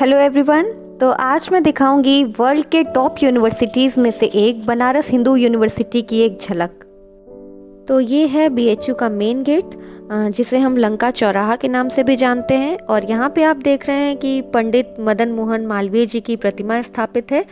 Hello everyone. तो आज मैं दिखाऊंगी वर्ल्ड के टॉप यूनिवर्सिटीज़ में से एक बनारस हिंदू यूनिवर्सिटी की एक झलक। तो ये है बीएचयू का मेन गेट, जिसे हम लंका चौराहा के नाम से भी जानते हैं। और यहाँ पे आप देख रहे हैं कि पंडित मदन मोहन मालवीय जी की प्रतिमा स्थापित है।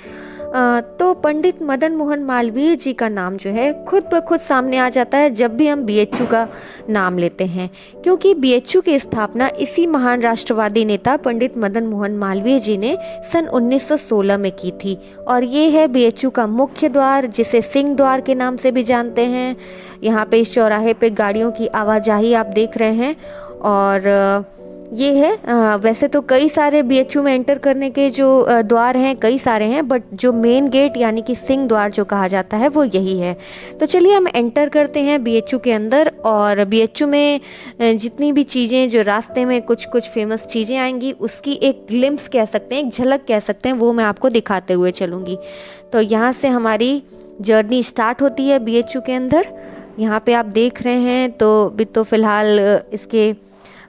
तो पंडित मदन मोहन मालवीय जी का नाम जो है खुद ब खुद सामने आ जाता है जब भी हम बीएचयू का नाम लेते हैं, क्योंकि बीएचयू की स्थापना इसी महान राष्ट्रवादी नेता पंडित मदन मोहन मालवीय जी ने सन 1916 में की थी। और ये है बीएचयू का मुख्य द्वार, जिसे सिंह द्वार के नाम से भी जानते हैं। यहाँ पे इस चौराहे पे गाड़ियों की आवाजाही आप देख रहे हैं। और ये है वैसे तो कई सारे बीएचयू में एंटर करने के जो द्वार हैं कई सारे हैं, बट जो मेन गेट यानी कि सिंह द्वार जो कहा जाता है वो यही है। तो चलिए हम एंटर करते हैं बीएचयू के अंदर। और बीएचयू में जितनी भी चीज़ें जो रास्ते में कुछ कुछ फेमस चीज़ें आएंगी उसकी एक ग्लिम्स कह सकते हैं, एक झलक कह सकते हैं, वो मैं आपको दिखाते हुए चलूँगी। तो यहाँ से हमारी जर्नी स्टार्ट होती है बीएचयू के अंदर। यहाँ पे आप देख रहे हैं तो अभी तो फ़िलहाल इसके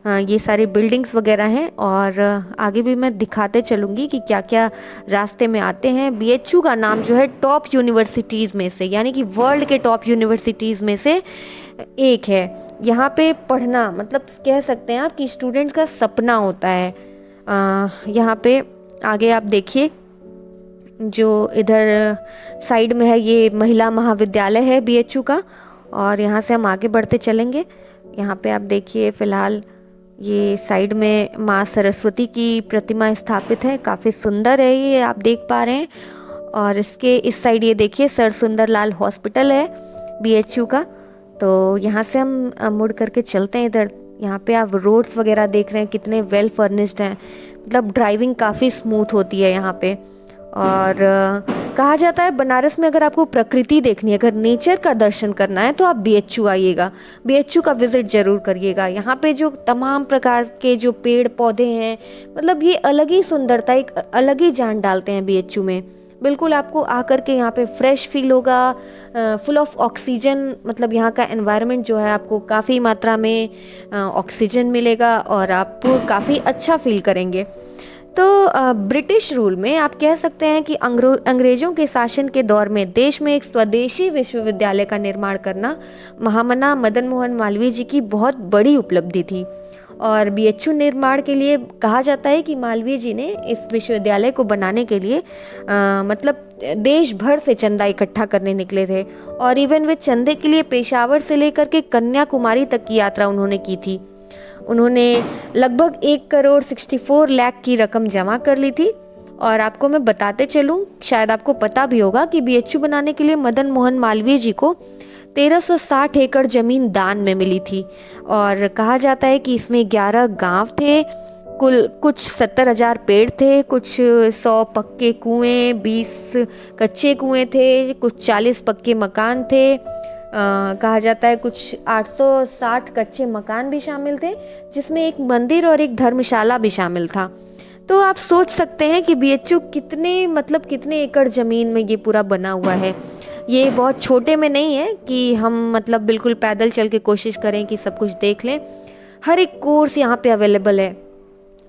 ये सारी बिल्डिंग्स वगैरह हैं, और आगे भी मैं दिखाते चलूँगी कि क्या क्या रास्ते में आते हैं। बीएचयू का नाम जो है टॉप यूनिवर्सिटीज़ में से यानी कि वर्ल्ड के टॉप यूनिवर्सिटीज़ में से एक है। यहाँ पे पढ़ना मतलब कह सकते हैं आप कि स्टूडेंट्स का सपना होता है। यहाँ पे आगे आप देखिए, जो इधर साइड में है ये महिला महाविद्यालय है बीएचयू का। और यहाँ से हम आगे बढ़ते चलेंगे। यहाँ पे आप देखिए फ़िलहाल ये साइड में माँ सरस्वती की प्रतिमा स्थापित है, काफ़ी सुंदर है ये, आप देख पा रहे हैं। और इसके इस साइड ये देखिए सर सुंदरलाल हॉस्पिटल है बीएचयू का। तो यहाँ से हम मुड़ करके चलते हैं इधर। यहाँ पे आप रोड्स वगैरह देख रहे हैं कितने वेल फर्निश्ड हैं, मतलब ड्राइविंग काफ़ी स्मूथ होती है यहाँ पे। और कहा जाता है बनारस में अगर आपको प्रकृति देखनी है, अगर नेचर का दर्शन करना है तो आप बीएचयू आइएगा, बीएचयू का विजिट जरूर करिएगा। यहाँ पे जो तमाम प्रकार के जो पेड़ पौधे हैं, मतलब ये अलग ही सुंदरता, एक अलग ही जान डालते हैं बीएचयू में। बिल्कुल आपको आकर के यहाँ पे फ्रेश फील होगा, फुल ऑफ ऑक्सीजन, मतलब यहाँ का एनवायरनमेंट जो है आपको काफ़ी मात्रा में ऑक्सीजन मिलेगा और आप काफ़ी अच्छा फील करेंगे। तो ब्रिटिश रूल में आप कह सकते हैं कि अंग्रेज़ों के शासन के दौर में देश में एक स्वदेशी विश्वविद्यालय का निर्माण करना महामना मदन मोहन मालवीय जी की बहुत बड़ी उपलब्धि थी। और बीएचयू निर्माण के लिए कहा जाता है कि मालवीय जी ने इस विश्वविद्यालय को बनाने के लिए मतलब देश भर से चंदा इकट्ठा करने निकले थे। और इवन वे चंदे के लिए पेशावर से लेकर के कन्याकुमारी तक की यात्रा उन्होंने की थी। उन्होंने लगभग 1,64,00,000 की रकम जमा कर ली थी। और आपको मैं बताते चलूँ, शायद आपको पता भी होगा कि बीएचयू बनाने के लिए मदन मोहन मालवीय जी को 1360 एकड़ ज़मीन दान में मिली थी। और कहा जाता है कि इसमें 11 गांव थे, कुल कुछ 70,000 पेड़ थे, कुछ 100 पक्के कुएं, 20 कच्चे कुएं थे, कुछ 40 पक्के मकान थे। कहा जाता है कुछ 860 कच्चे मकान भी शामिल थे, जिसमें एक मंदिर और एक धर्मशाला भी शामिल था। तो आप सोच सकते हैं कि बीएचयू कितने एकड़ ज़मीन में ये पूरा बना हुआ है। ये बहुत छोटे में नहीं है कि हम मतलब बिल्कुल पैदल चल के कोशिश करें कि सब कुछ देख लें। हर एक कोर्स यहाँ पे अवेलेबल है।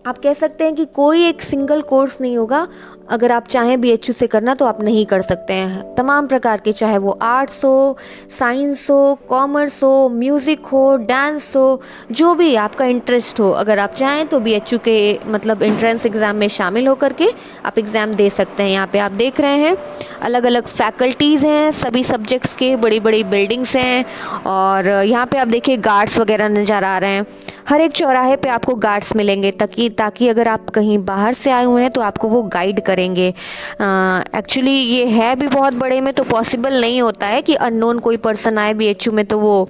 आप कह सकते हैं कि कोई एक सिंगल कोर्स नहीं होगा, अगर आप चाहें बीएचयू से करना तो आप नहीं कर सकते हैं। तमाम प्रकार के, चाहे वो आर्ट्स हो, साइंस हो, कॉमर्स हो, म्यूज़िक हो, डांस हो, जो भी आपका इंटरेस्ट हो, अगर आप चाहें तो बीएचयू के मतलब एंट्रेंस एग्ज़ाम में शामिल होकर के आप एग्ज़ाम दे सकते हैं। यहाँ पे आप देख रहे हैं अलग अलग फैकल्टीज़ हैं, सभी सब्जेक्ट्स के, बड़ी बड़ी बिल्डिंग्स हैं। और यहाँ पे आप देखिए गार्ड्स वगैरह नज़र आ रहे हैं। हर एक चौराहे पे आपको गार्ड्स मिलेंगे ताकि अगर आप कहीं बाहर से आए हुए हैं तो आपको वो गाइड करेंगे। एक्चुअली ये है भी बहुत बड़े में, तो पॉसिबल नहीं होता है कि अननोन कोई पर्सन आए बीएचयू में तो वो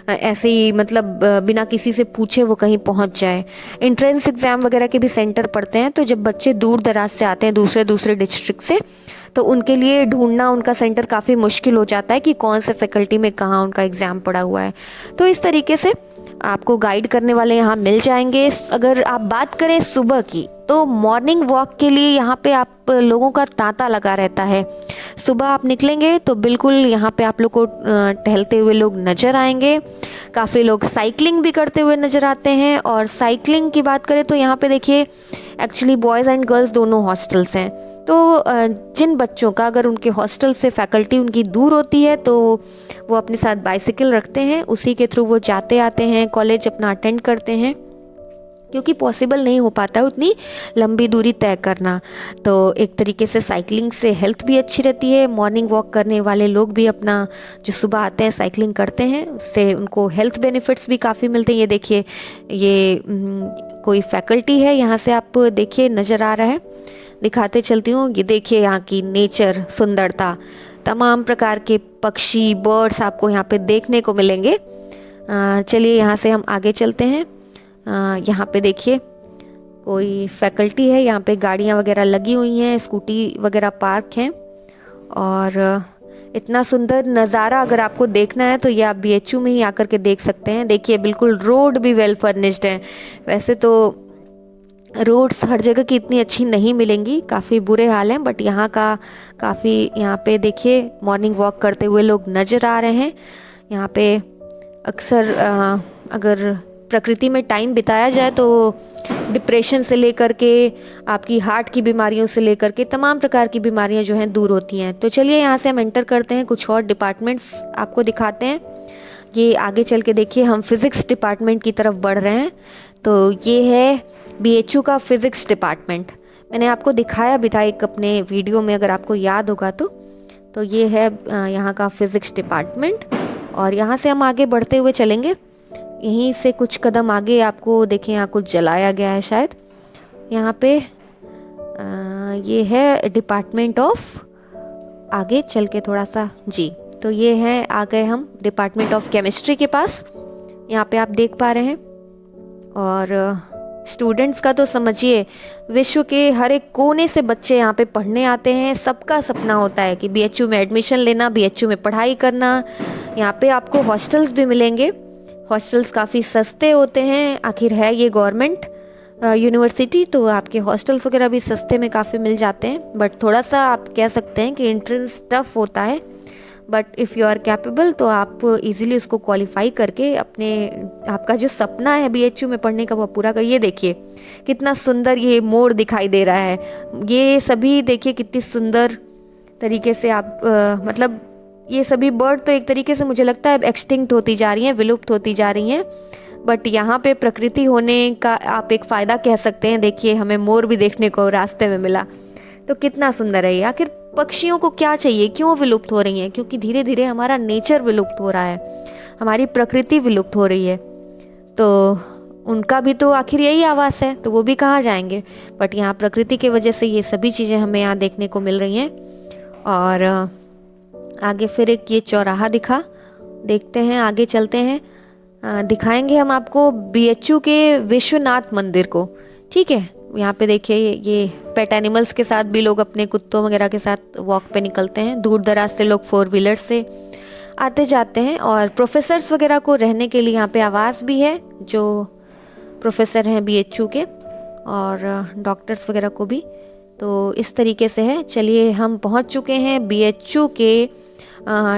ऐसे ही मतलब बिना किसी से पूछे वो कहीं पहुंच जाए। एंट्रेंस एग्ज़ाम वगैरह के भी सेंटर पड़ते हैं, तो जब बच्चे दूर दराज से आते हैं दूसरे डिस्ट्रिक्ट से, तो उनके लिए ढूंढना उनका सेंटर काफ़ी मुश्किल हो जाता है कि कौन से फैकल्टी में कहाँ उनका एग्ज़ाम पड़ा हुआ है। तो इस तरीके से आपको गाइड करने वाले यहाँ मिल जाएंगे। अगर आप बात करें सुबह की, तो मॉर्निंग वॉक के लिए यहाँ पे आप लोगों का तांता लगा रहता है। सुबह आप निकलेंगे तो बिल्कुल यहाँ पे आप लोग को टहलते हुए लोग नज़र आएंगे। काफ़ी लोग साइकिलिंग भी करते हुए नज़र आते हैं। और साइकिलिंग की बात करें तो यहाँ पे देखिए एक्चुअली बॉयज़ एंड गर्ल्स दोनों हॉस्टल्स हैं। तो जिन बच्चों का अगर उनके हॉस्टल से फैकल्टी उनकी दूर होती है तो वो अपने साथ बाइसिकल रखते हैं, उसी के थ्रू वो जाते आते हैं, कॉलेज अपना अटेंड करते हैं, क्योंकि पॉसिबल नहीं हो पाता है उतनी लंबी दूरी तय करना। तो एक तरीके से साइकिलिंग से हेल्थ भी अच्छी रहती है। मॉर्निंग वॉक करने वाले लोग भी अपना जो सुबह आते हैं साइकिलिंग करते हैं, उससे उनको हेल्थ बेनिफिट्स भी काफ़ी मिलते हैं। ये देखिए ये कोई फैकल्टी है, यहाँ से आप देखिए नज़र आ रहा है, दिखाते चलती हूँ। ये देखिए यहाँ की नेचर सुंदरता, तमाम प्रकार के पक्षी बर्ड्स आपको यहाँ पे देखने को मिलेंगे। चलिए यहाँ से हम आगे चलते हैं। यहाँ पे देखिए कोई फैकल्टी है, यहाँ पे गाड़ियाँ वगैरह लगी हुई हैं, स्कूटी वगैरह पार्क हैं। और इतना सुंदर नज़ारा अगर आपको देखना है तो ये आप BHU में ही आकर के देख सकते हैं। देखिए बिल्कुल रोड भी वेल फर्निश्ड है। वैसे तो रोड्स हर जगह की इतनी अच्छी नहीं मिलेंगी, काफ़ी बुरे हाल हैं, बट यहाँ का काफ़ी, यहाँ पे देखिए मॉर्निंग वॉक करते हुए लोग नज़र आ रहे हैं। यहाँ पे अक्सर अगर प्रकृति में टाइम बिताया जाए तो डिप्रेशन से लेकर के आपकी हार्ट की बीमारियों से लेकर के तमाम प्रकार की बीमारियां जो हैं दूर होती हैं। तो चलिए यहाँ से हम एंटर करते हैं, कुछ और डिपार्टमेंट्स आपको दिखाते हैं। ये आगे चल के देखिए हम फिज़िक्स डिपार्टमेंट की तरफ बढ़ रहे हैं। तो ये है BHU का फिज़िक्स डिपार्टमेंट। मैंने आपको दिखाया भी था एक अपने वीडियो में, अगर आपको याद होगा तो ये है यहाँ का फिज़िक्स डिपार्टमेंट। और यहाँ से हम आगे बढ़ते हुए चलेंगे। यहीं से कुछ कदम आगे आपको देखें, यहाँ कुछ जलाया गया है शायद। यहाँ पे ये है डिपार्टमेंट ऑफ, आगे चल के थोड़ा सा जी, तो ये है, आ गए हम डिपार्टमेंट ऑफ केमिस्ट्री के पास। यहाँ पे आप देख पा रहे हैं। और स्टूडेंट्स का तो समझिए विश्व के हर एक कोने से बच्चे यहाँ पे पढ़ने आते हैं। सबका सपना होता है कि BHU में एडमिशन लेना, BHU में पढ़ाई करना। यहाँ पे आपको हॉस्टल्स भी मिलेंगे। हॉस्टल्स काफ़ी सस्ते होते हैं, आखिर है ये गवर्नमेंट यूनिवर्सिटी, तो आपके हॉस्टल्स वगैरह भी सस्ते में काफ़ी मिल जाते हैं। बट थोड़ा सा आप कह सकते हैं कि एंट्रेंस टफ होता है, but if you are capable तो आप इजीली उसको क्वालिफाई करके अपने, आपका जो सपना है BHU में पढ़ने का वो पूरा कर। ये देखिए कितना सुंदर ये मोर दिखाई दे रहा है। ये सभी देखिए कितनी सुंदर तरीके से आप मतलब ये सभी बर्ड तो एक तरीके से मुझे लगता है एक्सटिंक्ट होती जा रही हैं, विलुप्त होती जा रही हैं। बट यहाँ पे प्रकृति होने का आप एक फ़ायदा कह सकते हैं। देखिए हमें मोर भी देखने को रास्ते में मिला, तो कितना सुंदर है ये। आखिर पक्षियों को क्या चाहिए, क्यों विलुप्त हो रही हैं? क्योंकि धीरे धीरे हमारा नेचर विलुप्त हो रहा है, हमारी प्रकृति विलुप्त हो रही है। तो उनका भी तो आखिर यही आवास है, तो वो भी कहाँ जाएंगे? बट यहाँ प्रकृति की वजह से ये सभी चीज़ें हमें यहाँ देखने को मिल रही हैं। और आगे फिर एक ये चौराहा दिखा, देखते हैं आगे चलते हैं। दिखाएंगे हम आपको BHU के विश्वनाथ मंदिर को, ठीक है। यहाँ पे देखिए ये पेट एनिमल्स के साथ भी लोग अपने कुत्तों वगैरह के साथ वॉक पे निकलते हैं। दूर दराज से लोग 4 व्हीलर से आते जाते हैं। और प्रोफेसर्स वगैरह को रहने के लिए यहाँ पे आवास भी है, जो प्रोफेसर हैं BHU के, और डॉक्टर्स वगैरह को भी। तो इस तरीके से है। चलिए हम पहुँच चुके हैं BHU के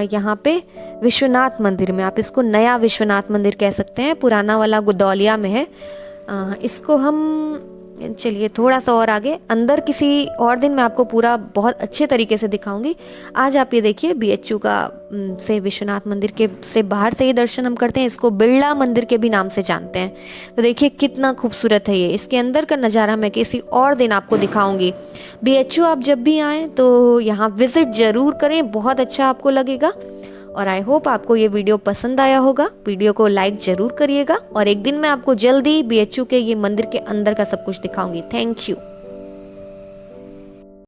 यहाँ पे विश्वनाथ मंदिर में। आप इसको नया विश्वनाथ मंदिर कह सकते हैं, पुराना वाला गुदौलिया में है। इसको हम, चलिए थोड़ा सा और आगे अंदर किसी और दिन मैं आपको पूरा बहुत अच्छे तरीके से दिखाऊंगी। आज आप ये देखिए BHU का से विश्वनाथ मंदिर के से बाहर से ये दर्शन हम करते हैं। इसको बिरला मंदिर के भी नाम से जानते हैं। तो देखिए कितना खूबसूरत है ये। इसके अंदर का नज़ारा मैं किसी और दिन आपको दिखाऊंगी। BHU आप जब भी आएँ तो यहाँ विज़िट ज़रूर करें, बहुत अच्छा आपको लगेगा। और आई होप आपको ये वीडियो पसंद आया होगा। वीडियो को लाइक ज़रूर करिएगा। और एक दिन मैं आपको जल्दी BHU के ये मंदिर के अंदर का सब कुछ दिखाऊंगी। Thank you.